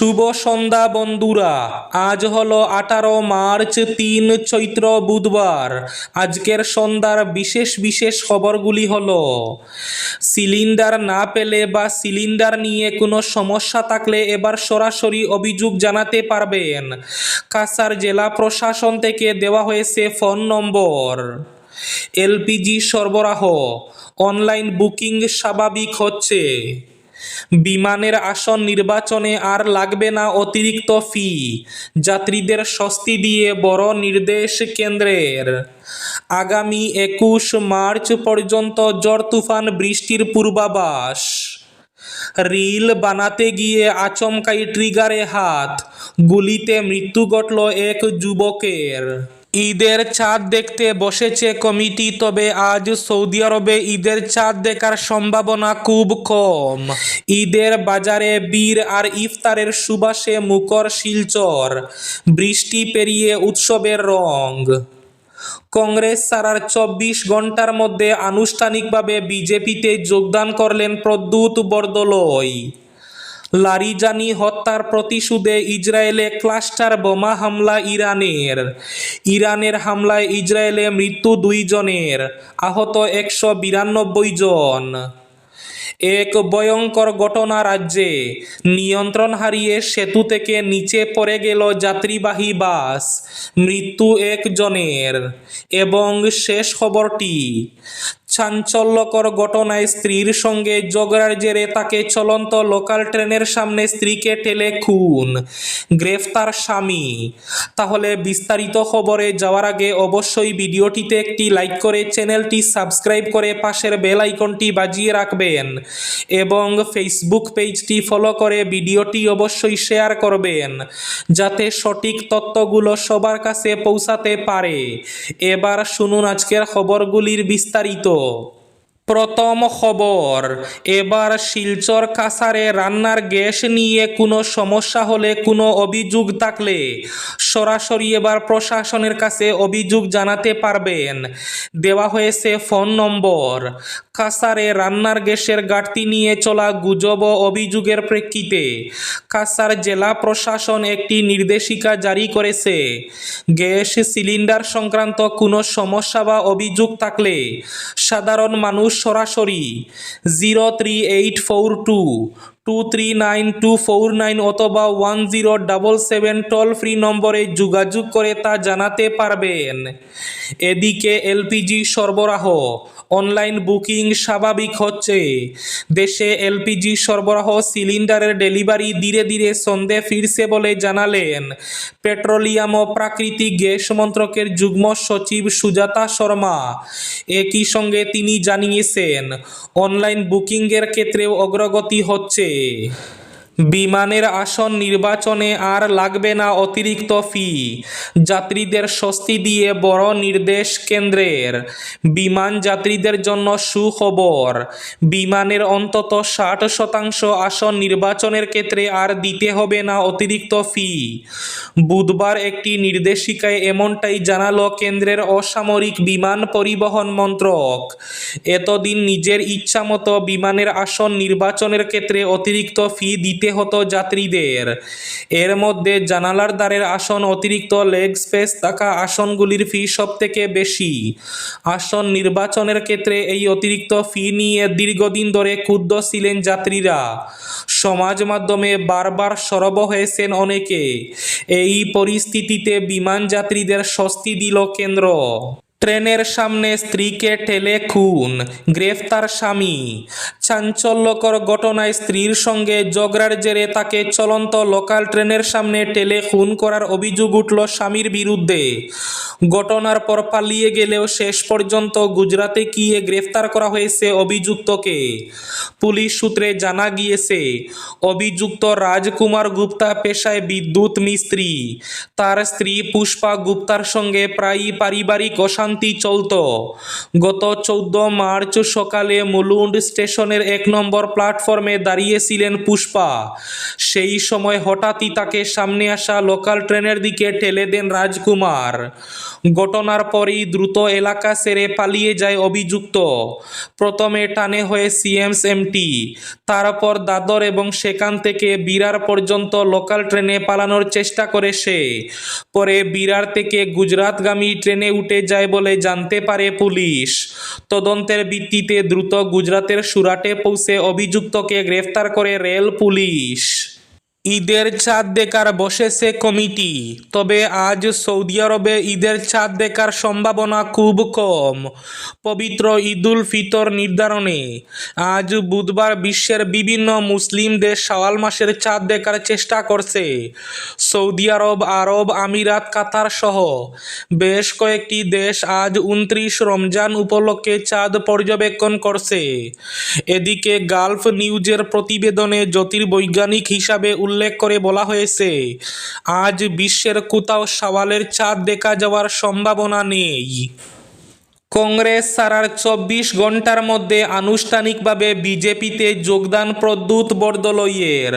শুভ সন্ধ্যা বন্ধুরা। আজ হলো 18 মার্চ, 3 চৈত্র, বুধবার। আজকের সন্ধ্যার বিশেষ বিশেষ খবরগুলি হলো: সিলিন্ডার না পেলে বা সিলিন্ডার নিয়ে কোনো সমস্যা থাকলে এবার সরাসরি অভিযোগ জানাতে পারবেন। কাছাড় জেলা প্রশাসন থেকে দেওয়া হয়েছে ফোন নম্বর। এলপিজি সরবরাহ, অনলাইন বুকিং স্বাভাবিক হচ্ছে। বিমানের আসন নির্বাচনে আর লাগবে না অতিরিক্ত ফি, যাত্রীদের স্বস্তি দিয়ে বড় নির্দেশ কেন্দ্রের। আগামী 21 মার্চ পর্যন্ত ঝড় তুফান বৃষ্টির পূর্বাভাস। রিল বানাতে গিয়ে আচমকাই ট্রিগারে হাত, গুলিতে মৃত্যু ঘটল এক যুবকের। ঈদের চাঁদ দেখতে বসেছে কমিটি, তবে আজ সৌদি আরবে ঈদের চাঁদ দেখার সম্ভাবনা খুব কম। ঈদের বাজারে বীর আর ইফতারের সুবাসে মুখর শিলচর, বৃষ্টি পেরিয়ে উৎসবের রং। কংগ্রেস ছাড়ার 24 ঘন্টার মধ্যে আনুষ্ঠানিকভাবে বিজেপিতে যোগদান করলেন প্রদ্যুৎ বরদলৈ। লারিজানি হত্যার প্রতিশোধে ইসরায়েলে ক্লাস্টার বোমা হামলা ইরানের হামলায় ইসরায়েলে মৃত্যু 2 জনের, আহত 192 জন। এক ভয়ঙ্কর ঘটনা রাজ্যে, নিয়ন্ত্রণ হারিয়ে সেতু থেকে নিচে পড়ে গেল যাত্রীবাহী বাস, মৃত্যু 1 জনের। এবং শেষ খবরটি, চাঞ্চল্যকর ঘটনায় স্ত্রীর সঙ্গে ঝগড়ার জেরে তাকে চলন্ত লোকাল ট্রেনের সামনে স্ত্রীকে ঠেলে খুন, গ্রেফতার স্বামী। তাহলে বিস্তারিত খবরে যাওয়ার আগে অবশ্যই ভিডিওটিতে একটি লাইক করে চ্যানেলটি সাবস্ক্রাইব করে পাশের বেল আইকনটি বাজিয়ে রাখবেন এবং ফেসবুক পেজটি ফলো করে ভিডিওটি অবশ্যই শেয়ার করবেন, যাতে সঠিক তথ্যগুলো সবার কাছে পৌঁছাতে পারে। এবার শুনুন আজকের খবরগুলির বিস্তারিত। প্রথম খবর, এবার শিলচর কাছাড়ে রান্নার গ্যাস নিয়ে কোনো সমস্যা হলে, কোনো অভিযোগ থাকলে সরাসরি এবার প্রশাসনের কাছে অভিযোগ জানাতে পারবেন। দেওয়া হয়েছে ফোন নম্বর। কাছাড়ে রান্নার গ্যাসের ঘাটতি নিয়ে চলা গুজব ও অভিযোগের প্রেক্ষিতে কাছাড় জেলা প্রশাসন একটি নির্দেশিকা জারি করেছে। গ্যাস সিলিন্ডার সংক্রান্ত কোনো সমস্যা বা অভিযোগ থাকলে সাধারণ মানুষ সরাসরি 03842239249 অথবা 1077 টোল ফ্রি নম্বরে যোগাযোগ করে তা জানাতে পারবেন। এদিকে এলপিজি সরবরাহ, অনলাইন বুকিং স্বাভাবিক হচ্ছে। দেশে এলপিজি সরবরাহ, সিলিন্ডারের ডেলিভারি ধীরে ধীরে ছন্দে ফিরছে বলে জানালেন পেট্রোলিয়াম ও প্রাকৃতিক গ্যাস মন্ত্রকের যুগ্ম সচিব সুজাতা শর্মা। একই সঙ্গে তিনি জানিয়েছেন, অনলাইন বুকিংয়ের ক্ষেত্রেও অগ্রগতি হচ্ছে। বিমানের আসন নির্বাচনে আর লাগবে না অতিরিক্ত ফি, যাত্রীদের স্বস্তি দিয়ে বড় নির্দেশ কেন্দ্রের। বিমান যাত্রীদের জন্য সুখবর, বিমানের অন্তত 60% আসন নির্বাচনের ক্ষেত্রে আর দিতে হবে না অতিরিক্ত ফি। বুধবার একটি নির্দেশিকায় এমনটাই জানালো কেন্দ্রের অসামরিক বিমান পরিবহন মন্ত্রক। এতদিন নিজের ইচ্ছামতো বিমানের আসন নির্বাচনের ক্ষেত্রে অতিরিক্ত ফি দিতে হতো যাত্রীদের। এর মধ্যে জানালার ধারের আসন, অতিরিক্ত লেগ স্পেস থাকা আসনগুলির ফি সবথেকে বেশি। আসন নির্বাচনের ক্ষেত্রে এই অতিরিক্ত ফি নিয়ে দীর্ঘদিন ধরে ক্ষুব্ধ ছিলেন যাত্রীরা। সমাজ মাধ্যমে বারবার সরব হয়েছেন অনেকে। এই পরিস্থিতিতে বিমান যাত্রীদের স্বস্তি দিল কেন্দ্র। ট্রেনের সামনে স্ত্রীকে ঠেলে খুন, গ্রেফতার স্বামী। চাঞ্চল্যকর ঘটনায় স্ত্রীর সঙ্গে ঝগড়ার জেরে তাকে চলন্ত লোকাল ট্রেনের সামনে ঠেলে খুন করার অভিযোগ উঠল স্বামীর বিরুদ্ধে। ঘটনার পর পালিয়ে গেলেও শেষ পর্যন্ত গুজরাতে গিয়ে গ্রেফতার করা হয়েছে অভিযুক্তকে। পুলিশ সূত্রে জানা গিয়েছে, অভিযুক্ত রাজকুমার গুপ্তা পেশায় বিদ্যুৎ মিস্ত্রি। তার স্ত্রী পুষ্পা গুপ্তার সঙ্গে প্রায়ই পারিবারিক অশান্তি চলত। গত 14 মার্চ সকালে মুলুন্ড স্টেশনের 1 নম্বর প্ল্যাটফর্মে দাঁড়িয়েছিলেন পুষ্পা। সেই সময় হঠাৎই তাকে সামনে আসা লোকাল ট্রেনের দিকে ঠেলে দেন রাজকুমার। ঘটনার পরেই দ্রুত এলাকা ছেড়ে পালিয়ে যায় অভিযুক্ত। প্রথমে টানে হয়ে সিএমএমটি, তারপর দাদর এবং সেখান থেকে বিরার পর্যন্ত লোকাল ট্রেনে পালানোর চেষ্টা করে সে। পরে বিরার থেকে গুজরাটগামী ট্রেনে উঠে যায় বলে জানতে পারে পুলিশ। তদন্তের ভিত্তিতে দ্রুত গুজরাটের সুরাটে পৌঁছে অভিযুক্তকে গ্রেফতার করে রেল পুলিশ। ঈদের চাঁদ দেখার বসেছে কমিটি, তবে আজ সৌদি আরবে ঈদের চাঁদ দেখার সম্ভাবনা খুব কম। পবিত্র ঈদুল ফিতর নির্ধারণে আজ বুধবার বিশ্বের বিভিন্ন মুসলিম দেশ শাওয়াল মাসের চাঁদ দেখার চেষ্টা করছে। সৌদি আরব, আরব আমিরাত, কাতার সহ বেশ কয়েকটি দেশ আজ 29 রমজান উপলক্ষে চাঁদ পর্যবেক্ষণ করছে। এদিকে গালফ নিউজের প্রতিবেদনে জ্যোতির্বৈজ্ঞানিক হিসাবে উল্লেখ করে বলা হয়েছে, আজ বিশ্বের কোথাও শাওয়ালের চাঁদ দেখা যাওয়ার সম্ভাবনা নেই। কংগ্রেস ছাড়ার 24 ঘন্টার মধ্যে আনুষ্ঠানিকভাবে বিজেপিতে যোগদান প্রদ্যুৎ বরদলৈয়ের।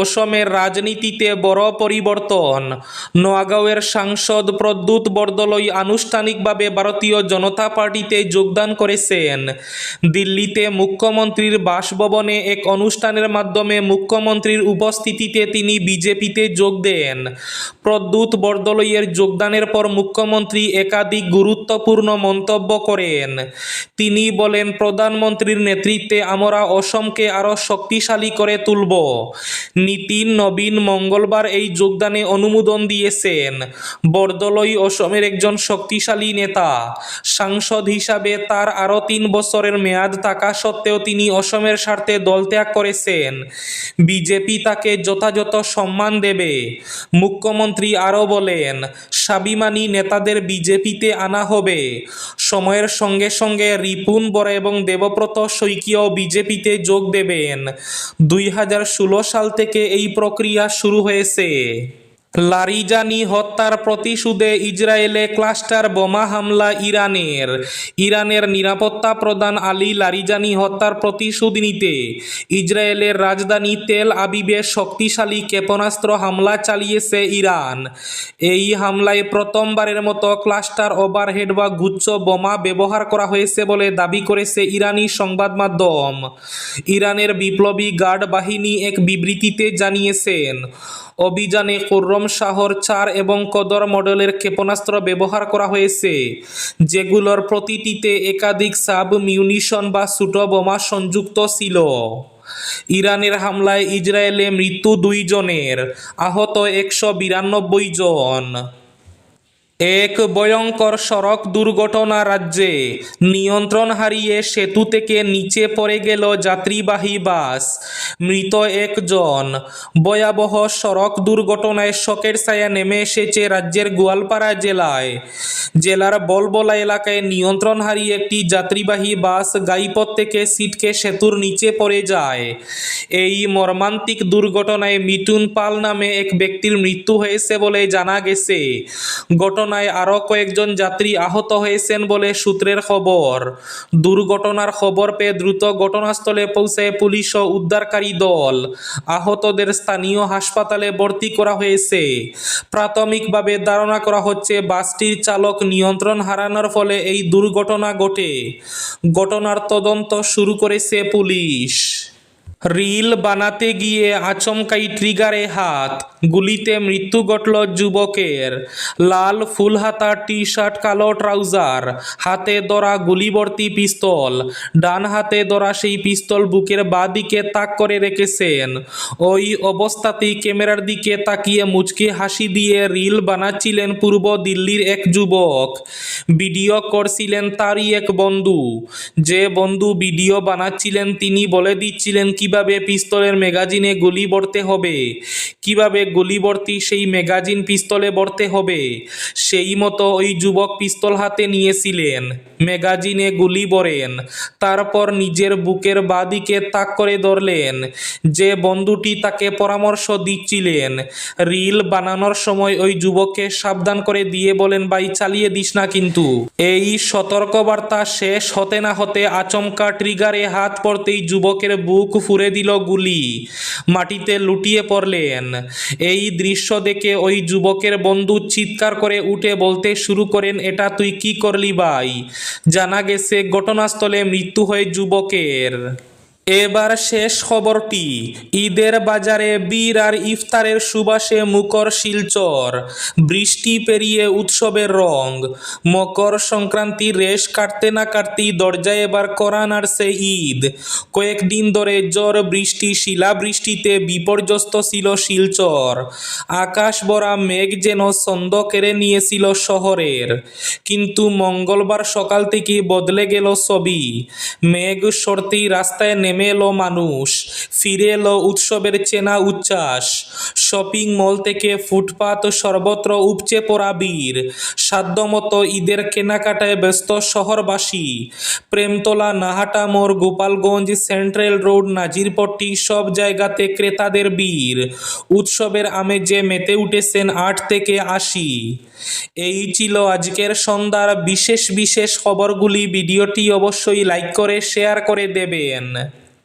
অসমের রাজনীতিতে বড় পরিবর্তন। নোয়াগাঁওয়ের সাংসদ প্রদ্যুৎ বরদলৈ আনুষ্ঠানিকভাবে ভারতীয় জনতা পার্টিতে যোগদান করেছেন। দিল্লিতে মুখ্যমন্ত্রীর বাসভবনে এক অনুষ্ঠানের মাধ্যমে মুখ্যমন্ত্রীর উপস্থিতিতে তিনি বিজেপিতে যোগ দেন। প্রদ্যুৎ বরদলৈয়ের যোগদানের পর মুখ্যমন্ত্রী একাধিক গুরুত্বপূর্ণ মন্তব্য করেন। তিনি বলেন, প্রধানমন্ত্রীর নেতৃত্বে আমরা অসমকে আরও শক্তিশালী করে তুলব। নীতিন নবীন মঙ্গলবার এই যোগদানে অনুমোদন দিয়েছেন। বরদলৈ অসমের একজন শক্তিশালী নেতা। সাংসদ হিসাবে তার আরও 3 বছরের মেয়াদ থাকা সত্ত্বেও তিনি অসমের স্বার্থে দলত্যাগ করেছেন। বিজেপি তাকে যথাযথ সম্মান দেবে। মুখ্যমন্ত্রী আরও বলেন, স্বাভিমানী নেতাদের বিজেপিতে আনা হবে। সময়ের সঙ্গে সঙ্গে রিপুন বরা এবং দেবব্রত শইকীয়াও বিজেপিতে যোগ দেবেন। 2016 সাল থেকে এই প্রক্রিয়া শুরু হয়েছে। লারিজানি হত্যার প্রতিশোধে ইসরায়েলে ক্লাস্টার বোমা হামলা ইরানের নিরাপত্তা প্রধান আলী লারিজানি হত্যার প্রতিশোধ নিতে ইসরায়েলের রাজধানী তেল আবিবে শক্তিশালী ক্ষেপণাস্ত্র হামলা চালিয়েছে ইরান। এই হামলায় প্রথমবারের মতো ক্লাস্টার ওভারহেড বা গুচ্ছ বোমা ব্যবহার করা হয়েছে বলে দাবি করেছে ইরানি সংবাদ মাধ্যম। ইরানের বিপ্লবী গার্ড বাহিনী এক বিবৃতিতে জানিয়েছেন, অভিযানে খুররম শাহর 4 এবং কদর মডেলের ক্ষেপণাস্ত্র ব্যবহার করা হয়েছে, যেগুলোর প্রতিটিতে একাধিক সাব মিউনিশন বা ছোট বোমা সংযুক্ত ছিল। ইরানের হামলায় ইসরায়েলে মৃত্যু 2 জনের, আহত 192 জন। এক ভয়ঙ্কর সড়ক দুর্ঘটনা রাজ্যে। নিয়ন্ত্রণ হারিয়ে সেতু থেকে নিচে পড়ে গেল যাত্রীবাহী বাস, মৃত 1 জন। ভয়াবহ সড়ক দুর্ঘটনায় শোকের ছায়া নেমে এসেছে রাজ্যের গোয়ালপাড়া জেলায়। জেলার বলবলা এলাকায় নিয়ন্ত্রণ হারিয়ে একটি যাত্রীবাহী বাস গাইপথ থেকে ছিটকে সেতুর নিচে পড়ে যায়। এই মর্মান্তিক দুর্ঘটনায় মিঠুন পাল নামে এক ব্যক্তির মৃত্যু হয়েছে বলে জানা গেছে। ঘটনায় আরও কয়েকজন যাত্রী আহত হয়েছেন বলে সূত্রের খবর। দুর্ঘটনার খবর পেয়ে দ্রুত ঘটনাস্থলে পৌঁছায় পুলিশ ও উদ্ধারকারী দল। আহতদের স্থানীয় হাসপাতালে ভর্তি করা হয়েছে। প্রাথমিকভাবে ধারণা করা হচ্ছে বাসটির চালক নিয়ন্ত্রণ হারানোর ফলে এই দুর্ঘটনা ঘটে। ঘটনার তদন্ত শুরু করেছে পুলিশ। রিল বানাতে গিয়ে আচমকাই ট্রিগারে হাত, গুলিতে মৃত্যু ঘটল যুবকের। লাল ফুলহাতা টি শার্ট, কালো ট্রাউজার, হাতে ধরা গুলিভর্তি পিস্তল। ডান হাতে ধরা সেই পিস্তল বুকের বাঁ দিকে তাক করে রেখেছেন। ওই অবস্থাতেই ক্যামেরার দিকে তাকিয়ে মুচকি হাসি দিয়ে রিল বানাচ্ছিলেন পূর্ব দিল্লির এক যুবক। ভিডিও করছিলেন তারই এক বন্ধু। যে বন্ধু ভিডিও বানাচ্ছিলেন তিনি বলে দিচ্ছিলেন কিভাবে পিস্তলের ম্যাগাজিনে গুলি ভরতে হবে, কিভাবে গুলি ভর্তি সেই ম্যাগাজিন পিস্তলে ভরতে হবে। সেই মতো ওই যুবক পিস্তল হাতে নিয়েছিলেন, ম্যাগাজিনে গুলি ভরেন, তারপর নিজের বুকের বাঁ দিকে তাক করে ধরলেন। যে বন্ধুটি তাকে পরামর্শ দিচ্ছিলেন রিল বানানোর সময় ওই যুবককে সাবধান করে দিয়ে বলেন, ভাই চালিয়ে দিস না কিন্তু। এই সতর্কবার্তা শেষ হতে না হতে আচমকা ট্রিগারে হাত পড়তেই যুবকের বুক ফুলে ছুড়ে দিল গুলি, মাটিতে লুটিয়ে পড়লেন। এই দৃশ্য দেখে ওই যুবকের বন্ধু চিৎকার করে উঠে বলতে শুরু করেন, এটা তুই কি করলি ভাই? জানা গেছে ঘটনাস্থলে মৃত্যু হয় যুবকের। এবার শেষ খবরটি। ঈদের বাজারে বীর আর ইফতারের সুবাসে মুখর শিলচর। বৃষ্টি পেরিয়ে উৎসবের রং। মকর সংক্রান্তির রেশ কাটতে না কাটতেই দরজায় এবার কড়া নাড়ছে ঈদ। কয়েকদিন ধরে ঝড় বৃষ্টি, শিলাবৃষ্টিতে বিপর্যস্ত ছিল শিলচর। আকাশ ভরা মেঘ যেন ছন্দ কেড়ে নিয়েছিল শহরের। কিন্তু মঙ্গলবার সকাল থেকে বদলে গেল ছবি। মেঘ সরতেই রাস্তায় নেমে এলো মানুষ। ফিরে এলো উৎসবের চেনা উচ্ছ্বাস। শপিং মল থেকে ফুটপাত সর্বত্র উপচে পড়া ভিড়। সাধ্যমতো ঈদের কেনাকাটায় ব্যস্ত শহরবাসী। প্রেমতলা, নাহাটা মোড়, গোপালগঞ্জ, সেন্ট্রাল রোড, নাজিরপট্টি সব জায়গাতে ক্রেতাদের ভিড়। উৎসবের আমেজে মেতে উঠেছেন ৮ থেকে ৮০। এই ছিল আজকের সন্ধ্যার বিশেষ বিশেষ খবরগুলি। ভিডিওটি অবশ্যই লাইক করে শেয়ার করে দেবেন।